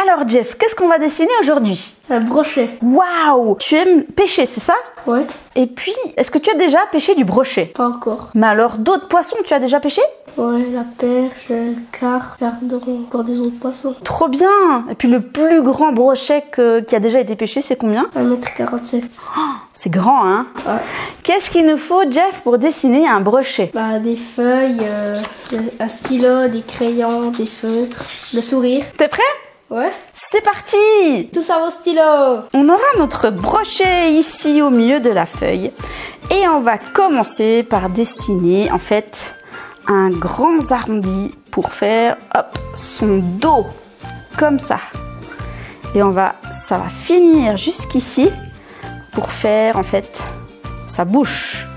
Alors Jeff, qu'est-ce qu'on va dessiner aujourd'hui? Un brochet. Waouh! Tu aimes pêcher, c'est ça? Ouais. Et puis, est-ce que tu as déjà pêché du brochet? Pas encore. Mais alors, d'autres poissons, tu as déjà pêché? Ouais, la perche, le carpe, pardon, encore des autres poissons. Trop bien! Et puis le plus grand brochet qui a déjà été pêché, c'est combien? 1,47 m. Oh, c'est grand, hein? Ouais. Qu'est-ce qu'il nous faut, Jeff, pour dessiner un brochet? Bah, des feuilles, un stylo, des crayons, des feutres, le sourire. T'es prêt? Ouais. C'est parti! Tout ça vos stylos. On aura notre brochet ici au milieu de la feuille. Et on va commencer par dessiner, en fait, un grand arrondi pour faire, hop, son dos. Comme ça. Et ça va finir jusqu'ici pour faire, en fait, sa bouche.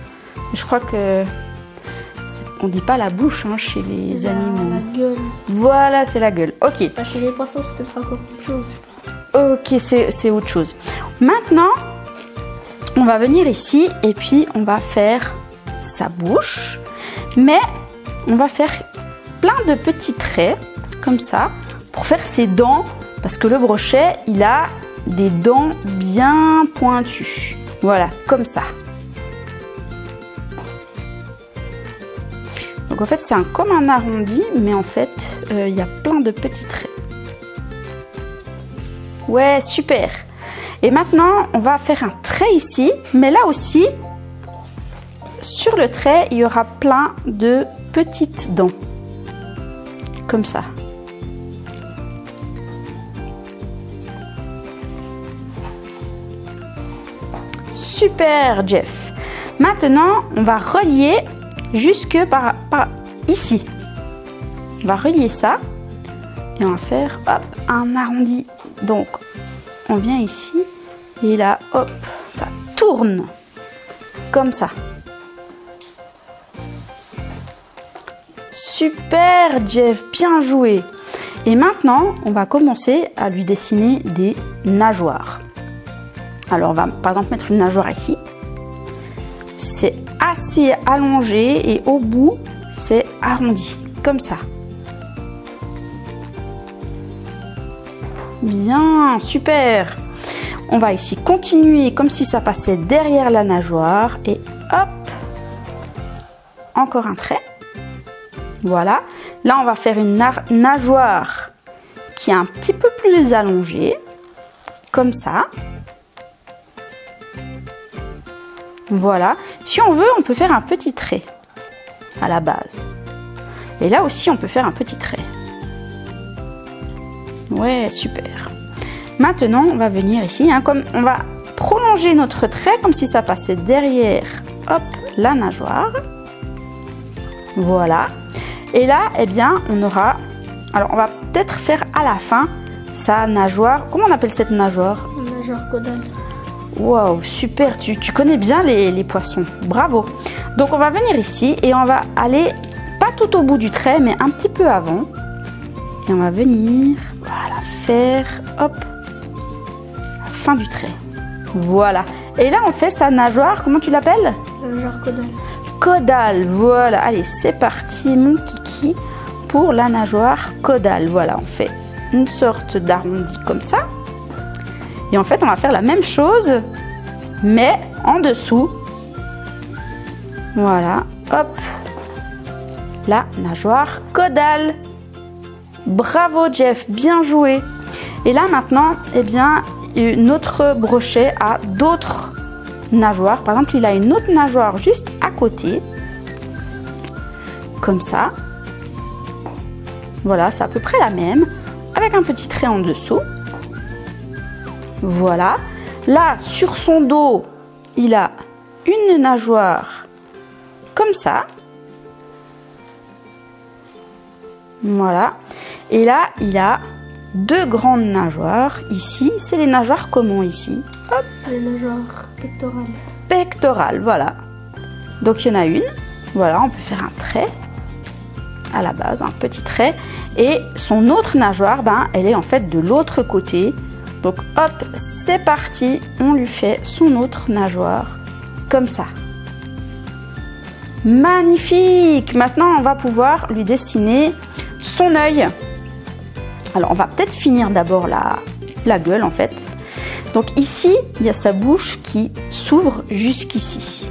Je crois que... on dit pas la bouche hein, chez les animaux. La gueule. Voilà, c'est la gueule. Ok. Bah, chez les poissons, c'était pas encore quelque chose. Ok, c'est autre chose. Maintenant, on va venir ici et puis on va faire sa bouche. Mais on va faire plein de petits traits, comme ça, pour faire ses dents. Parce que le brochet, il a des dents bien pointues. Voilà, comme ça. Donc en fait c'est comme un arrondi, mais en fait il y a plein de petits traits. Ouais, super. Et maintenant on va faire un trait ici, mais là aussi sur le trait il y aura plein de petites dents, comme ça. Super Jeff. Maintenant on va relier jusque par ici. On va relier ça et on va faire hop un arrondi. Donc on vient ici et là hop ça tourne comme ça. Super Jeff, bien joué. Et maintenant on va commencer à lui dessiner des nageoires. Alors on va par exemple mettre une nageoire ici. C'est assez allongé et au bout c'est arrondi comme ça. Bien, super. On va ici continuer comme si ça passait derrière la nageoire et hop, encore un trait. Voilà, là on va faire une nageoire qui est un petit peu plus allongée, comme ça. Voilà, si on veut, on peut faire un petit trait à la base. Et là aussi, on peut faire un petit trait. Ouais, super. Maintenant, on va venir ici, hein, comme on va prolonger notre trait comme si ça passait derrière, hop, la nageoire. Voilà. Et là, eh bien, on aura... Alors, on va peut-être faire à la fin sa nageoire. Comment on appelle cette nageoire? Une nageoire caudale. Waouh, super, tu connais bien les poissons, bravo. Donc on va venir ici et on va aller, pas tout au bout du trait, mais un petit peu avant. Et on va venir, voilà, faire, hop, la fin du trait. Voilà. Et là on fait sa nageoire, comment tu l'appelles? Nageoire caudale. Caudale, voilà. Allez, c'est parti mon kiki pour la nageoire caudale. Voilà, on fait une sorte d'arrondi comme ça. Et en fait, on va faire la même chose, mais en dessous. Voilà, hop. La nageoire caudale. Bravo Jeff, bien joué. Et là maintenant, eh bien, notre brochet a d'autres nageoires. Par exemple, il a une autre nageoire juste à côté. Comme ça. Voilà, c'est à peu près la même. Avec un petit trait en dessous. Voilà. Là, sur son dos, il a une nageoire comme ça. Voilà. Et là, il a deux grandes nageoires. Ici, c'est les nageoires comment ici? Hop. C'est les nageoires pectorales. Pectorales, voilà. Donc, il y en a une. Voilà, on peut faire un trait à la base, un petit trait. Et son autre nageoire, ben, elle est en fait de l'autre côté. Donc hop, c'est parti, on lui fait son autre nageoire, comme ça. Magnifique! Maintenant, on va pouvoir lui dessiner son œil. Alors on va peut-être finir d'abord la gueule en fait. Donc ici, il y a sa bouche qui s'ouvre jusqu'ici.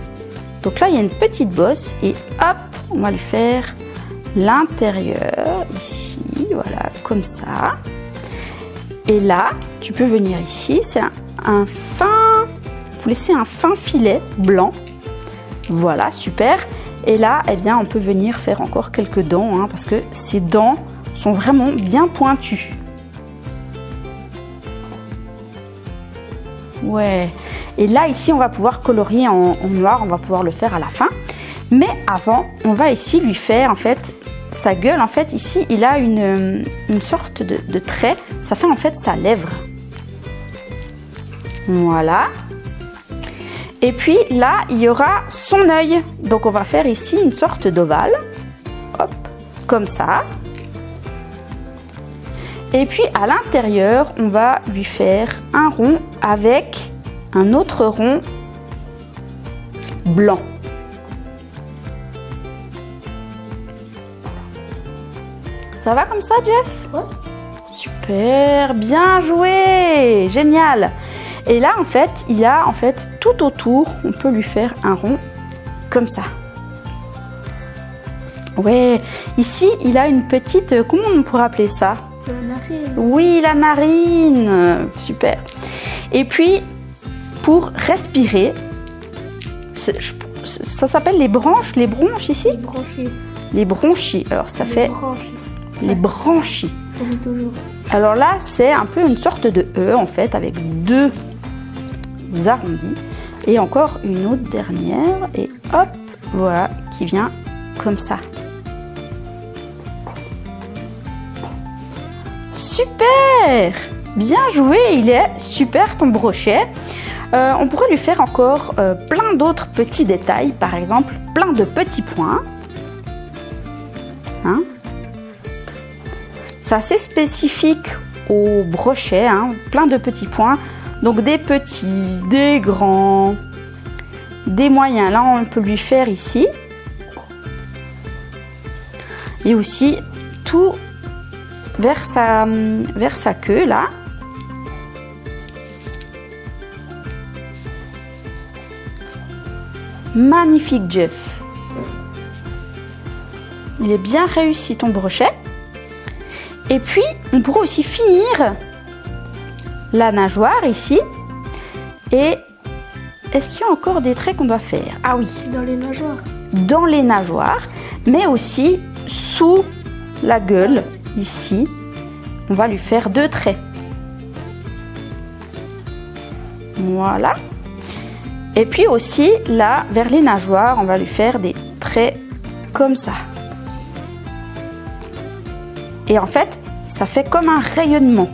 Donc là, il y a une petite bosse et hop, on va lui faire l'intérieur ici, voilà, comme ça. Et là, tu peux venir ici, c'est un fin, vous laissez un fin filet blanc. Voilà, super. Et là, eh bien, on peut venir faire encore quelques dents, hein, parce que ces dents sont vraiment bien pointues. Ouais. Et là, ici, on va pouvoir colorier en noir, on va pouvoir le faire à la fin. Mais avant, on va ici lui faire, en fait, sa gueule. En fait, ici, il a une sorte de trait. Ça fait, en fait, sa lèvre. Voilà. Et puis, là, il y aura son œil. Donc, on va faire ici une sorte d'ovale. Hop, comme ça. Et puis, à l'intérieur, on va lui faire un rond avec un autre rond blanc. Ça va comme ça, Jeff? Ouais. Super, bien joué, génial. Et là, en fait, il a en fait tout autour, on peut lui faire un rond comme ça. Ouais, ici, il a une petite, comment on pourrait appeler ça? La narine. Oui, la narine, super. Et puis, pour respirer, ça s'appelle les branches, les bronches ici? Les branchies. Les bronchies, alors ça fait Branchies. les branchies. Oui, toujours. Alors là, c'est un peu une sorte de E en fait, avec deux arrondis. Et encore une autre dernière. Et hop, voilà, qui vient comme ça. Super! Bien joué, il est super ton brochet. On pourrait lui faire encore plein d'autres petits détails, par exemple plein de petits points. Hein? C'est assez spécifique au brochet, hein, plein de petits points. Donc des petits, des grands, des moyens. Là, on peut lui faire ici. Et aussi tout vers sa queue, là. Magnifique, Jeff. Il est bien réussi ton brochet. Et puis, on pourrait aussi finir la nageoire ici. Et est-ce qu'il y a encore des traits qu'on doit faire? Ah oui. Dans les nageoires. Dans les nageoires, mais aussi sous la gueule, ici. On va lui faire 2 traits. Voilà. Et puis aussi, là, vers les nageoires, on va lui faire des traits comme ça. Et en fait, ça fait comme un rayonnement.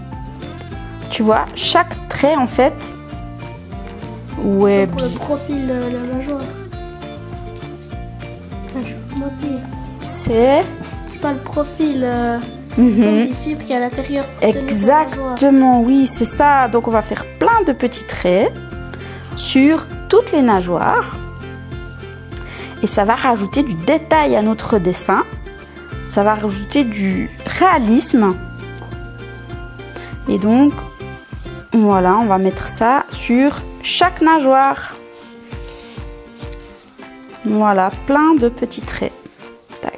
Tu vois, chaque trait, en fait... Ouais, pour le profil de la nageoire. C'est... Pas le profil... comme les fibres qu'il y a à l'intérieur. Exactement, oui, c'est ça. Donc, on va faire plein de petits traits sur toutes les nageoires. Et ça va rajouter du détail à notre dessin. Ça va rajouter du réalisme. Et donc, voilà, on va mettre ça sur chaque nageoire. Voilà, plein de petits traits. Tac.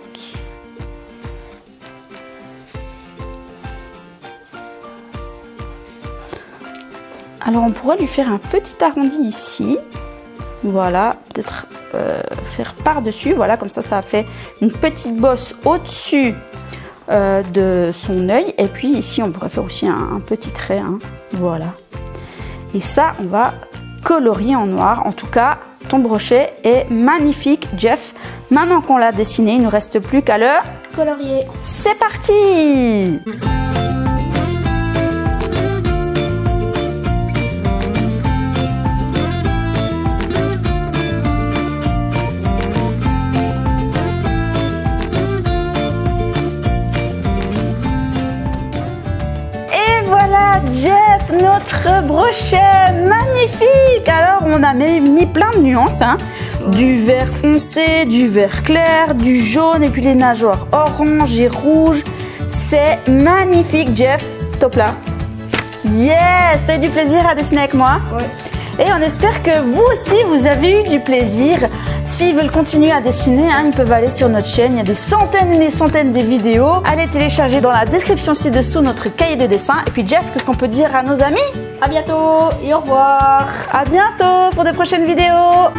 Alors, on pourrait lui faire un petit arrondi ici. Voilà, peut-être faire par-dessus. Voilà, comme ça, ça fait une petite bosse au-dessus de son œil. Et puis ici, on pourrait faire aussi un petit trait. Hein. Voilà. Et ça, on va colorier en noir. En tout cas, ton brochet est magnifique, Jeff. Maintenant qu'on l'a dessiné, il ne nous reste plus qu'à le colorier. C'est parti! Jeff, notre brochet magnifique. Alors on a mis plein de nuances, hein. Du vert foncé, du vert clair, du jaune et puis les nageoires orange et rouge. C'est magnifique, Jeff. Top là. Yes, t'as eu du plaisir à dessiner avec moi? Ouais. Et on espère que vous aussi, vous avez eu du plaisir. S'ils veulent continuer à dessiner, ils peuvent aller sur notre chaîne. Il y a des centaines et des centaines de vidéos. Allez télécharger dans la description ci-dessous notre cahier de dessin. Et puis Jeff, qu'est-ce qu'on peut dire à nos amis? À bientôt et au revoir. À bientôt pour de prochaines vidéos.